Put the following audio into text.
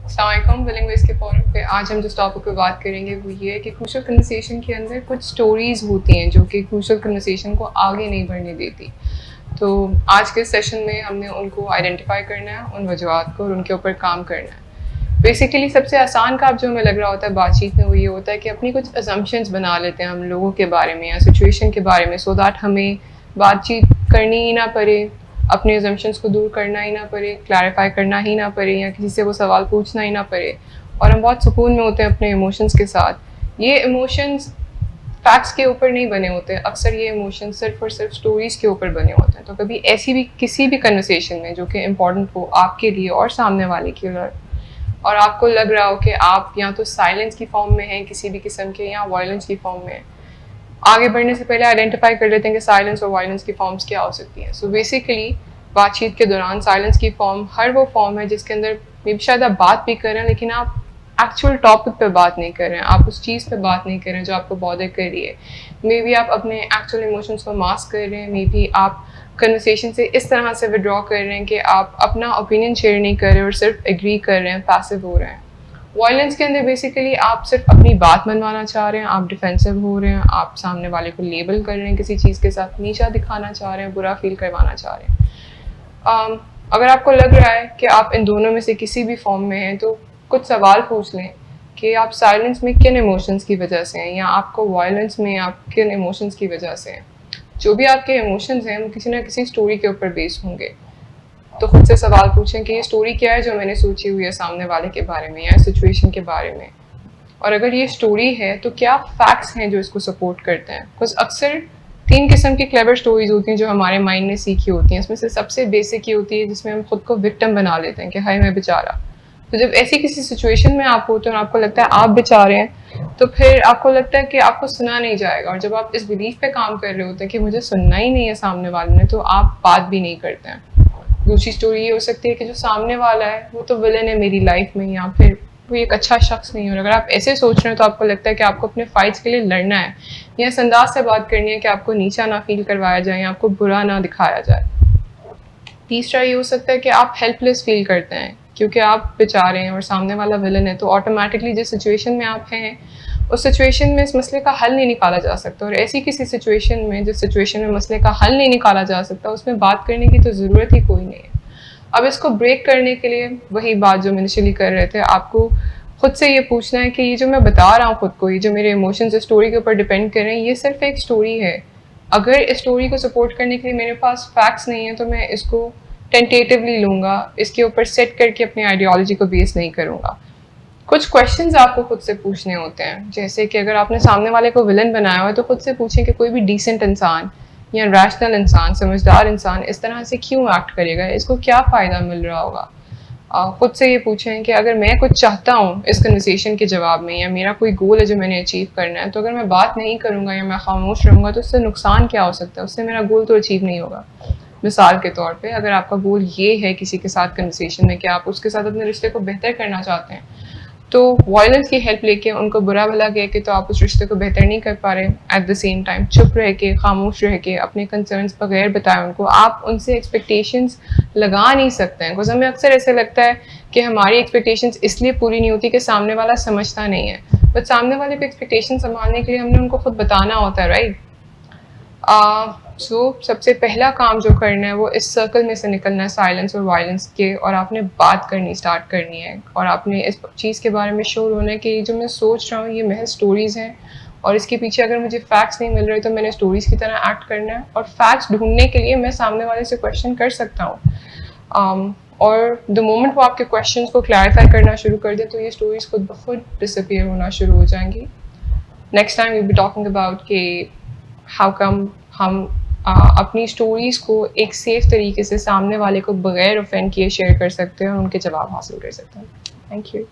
अस्सलाम विलिंग के फोरम पे आज हम जिस टॉपिक पे बात करेंगे वो ये है कि क्रूशल कन्वर्सेशन के अंदर कुछ स्टोरीज होती हैं जो कि क्रूशल कन्वर्सेशन को आगे नहीं बढ़ने देती। तो आज के सेशन में हमने उनको आइडेंटिफाई करना है, उन वजूहात को, और उनके ऊपर काम करना है। बेसिकली सबसे आसान काम जो हमें लग रहा होता है बातचीत में वो ये होता है कि अपनी कुछ असम्पशंस बना लेते हैं हम लोगों के बारे में या सिचुएशन के बारे में, सो दैट हमें बातचीत करनी ही ना पड़े, अपने अजम्पशंस को दूर करना ही ना पड़े, क्लैरिफाई करना ही ना पड़े, या किसी से वो सवाल पूछना ही ना पड़े, और हम बहुत सुकून में होते हैं अपने इमोशंस के साथ। ये इमोशंस फैक्ट्स के ऊपर नहीं बने होते, अक्सर ये इमोशंस सिर्फ और सिर्फ स्टोरीज़ के ऊपर बने होते हैं। तो कभी ऐसी भी किसी भी कन्वर्सेशन में जो कि इम्पॉर्टेंट हो आपके लिए और सामने वाले के लिए, और आपको लग रहा हो कि आप या तो साइलेंस की फॉर्म में हैं किसी भी किस्म के या वायलेंस की फॉर्म में, आगे बढ़ने से पहले आइडेंटिफाई कर लेते हैं कि साइलेंस और वायलेंस की फॉर्म्स क्या हो सकती हैं। सो बेसिकली बातचीत के दौरान साइलेंस की फॉर्म हर वो फॉर्म है जिसके अंदर मे बी शायद आप बात भी कर रहे हैं लेकिन आप एक्चुअल टॉपिक पे बात नहीं कर रहे हैं, आप उस चीज़ पे बात नहीं कर रहे हैं जो आपको बॉदर कर रही है। मे बी आप अपने एक्चुअल इमोशंस को मास्क कर रहे हैं, मे बी आप कन्वर्सेशन से इस तरह से विड्रॉ कर रहे हैं कि आप अपना ओपिनियन शेयर नहीं कर रहे और सिर्फ एग्री कर रहे हैं, पैसिव हो रहे हैं। वायलेंस के अंदर बेसिकली आप सिर्फ अपनी बात मनवाना चाह रहे हैं, आप डिफेंसिव हो रहे हैं, आप सामने वाले को लेबल कर रहे हैं किसी चीज़ के साथ, नीचा दिखाना चाह रहे हैं, बुरा फील करवाना चाह रहे हैं। अगर आपको लग रहा है कि आप इन दोनों में से किसी भी फॉर्म में हैं तो कुछ सवाल पूछ लें कि आप साइलेंस में किन इमोशंस की वजह से हैं, या आपको वायलेंस में आप किन इमोशंस की वजह से हैं। जो भी आपके इमोशंस हैं वो किसी ना किसी स्टोरी के ऊपर बेस्ड होंगे। तो खुद से सवाल पूछें कि ये स्टोरी क्या है जो मैंने सोची हुई है सामने वाले के बारे में या सिचुएशन के बारे में, और अगर ये स्टोरी है तो क्या फैक्ट्स हैं जो इसको सपोर्ट करते हैं। कुछ अक्सर 3 किस्म की क्लेवर स्टोरीज होती हैं जो हमारे माइंड ने सीखी होती हैं। इसमें से सबसे बेसिक ये होती है जिसमें हम खुद को विक्टिम बना लेते हैं कि हाय मैं बेचारा। तो जब ऐसी किसी सिचुएशन में आप होते हैं और आपको लगता है आप बेचारे हैं, तो फिर आपको लगता है कि आपको सुना नहीं जाएगा, और जब आप इस बिलीफ पे काम कर रहे होते हैं कि मुझे सुनना ही नहीं है सामने वाले ने, तो आप बात भी नहीं करते हैं। दूसरी स्टोरी ये हो सकती है कि जो सामने वाला है वो तो विलन है मेरी लाइफ में, या फिर वो एक अच्छा शख्स नहीं है। और अगर आप ऐसे सोच रहे हो तो आपको लगता है कि आपको अपने फाइट्स के लिए लड़ना है, या इस अंदाज से बात करनी है कि आपको नीचा ना फील करवाया जाए या आपको बुरा ना दिखाया जाए। तीसरा ये हो सकता है कि आप हेल्पलेस फील करते हैं क्योंकि आप बेचारे हैं और सामने वाला विलन है, तो ऑटोमेटिकली जिस सिचुएशन में आप हैं उस सिचुएशन में इस मसले का हल नहीं निकाला जा सकता, और ऐसी किसी सिचुएशन में जिस सिचुएशन में मसले का हल नहीं निकाला जा सकता उसमें बात करने की तो ज़रूरत ही कोई नहीं है। अब इसको ब्रेक करने के लिए वही बात जो हम इनिशियली कर रहे थे, आपको खुद से ये पूछना है कि ये जो मैं बता रहा हूँ खुद को, ये जो मेरे इमोशंस इस स्टोरी के ऊपर डिपेंड कर रहे हैं, ये सिर्फ एक स्टोरी है। अगर इस स्टोरी को सपोर्ट करने के लिए मेरे पास फैक्ट्स नहीं है तो मैं इसको टेंटेटिवली लूँगा, इसके ऊपर सेट करके अपनी आइडियोलॉजी को बेस नहीं करूँगा। कुछ क्वेश्चंस आपको खुद से पूछने होते हैं, जैसे कि अगर आपने सामने वाले को विलन बनाया हुआ है तो खुद से पूछें कि कोई भी डिसेंट इंसान या रैशनल इंसान, समझदार इंसान इस तरह से क्यों एक्ट करेगा, इसको क्या फ़ायदा मिल रहा होगा। खुद से ये पूछें कि अगर मैं कुछ चाहता हूँ इस कन्वर्सेशन के जवाब में, या मेरा कोई गोल है जो मैंने अचीव करना है, तो अगर मैं बात नहीं करूँगा या मैं खामोश रहूँगा तो उससे नुकसान क्या हो सकता है, उससे मेरा गोल तो अचीव नहीं होगा। मिसाल के तौर पे अगर आपका गोल ये है किसी के साथ कन्वर्सेशन में कि आप उसके साथ अपने रिश्ते को बेहतर करना चाहते हैं, तो वायलेंस की हेल्प लेके उनको बुरा भला कह के तो आप उस रिश्ते को बेहतर नहीं कर पा रहे। एट द सेम टाइम चुप रह के, खामोश रह के, अपने कंसर्न्स बगैर बताए उनको आप उनसे एक्सपेक्टेशंस लगा नहीं सकते हैं। बिकॉज हमें अक्सर ऐसे लगता है कि हमारी एक्सपेक्टेशंस इसलिए पूरी नहीं होती कि सामने वाला समझता नहीं है, बट सामने वाले पे एक्सपेक्टेशन संभालने के लिए हमने उनको खुद बताना होता है, राइट। सबसे पहला काम जो करना है वो इस सर्कल में से निकलना है साइलेंस और वायलेंस के, और आपने बात करनी स्टार्ट करनी है, और आपने इस चीज़ के बारे में श्योर होना है कि ये जो मैं सोच रहा हूँ ये महज स्टोरीज़ हैं, और इसके पीछे अगर मुझे फैक्ट्स नहीं मिल रहे तो मैंने स्टोरीज़ की तरह एक्ट करना है। और फैक्ट्स ढूंढने के लिए मैं सामने वाले से क्वेश्चन कर सकता हूँ, और द मोमेंट वो आपके क्वेश्चन को क्लैरिफाई करना शुरू कर दे तो ये स्टोरीज़ खुद ब खुद डिसअपियर होना शुरू हो जाएंगी। Next time we be talking about कि हाउ कम हम अपनी स्टोरीज़ को एक सेफ तरीके से सामने वाले को बगैर ऑफेंड किए शेयर कर सकते हैं और उनके जवाब हासिल कर सकते हैं। Thank you.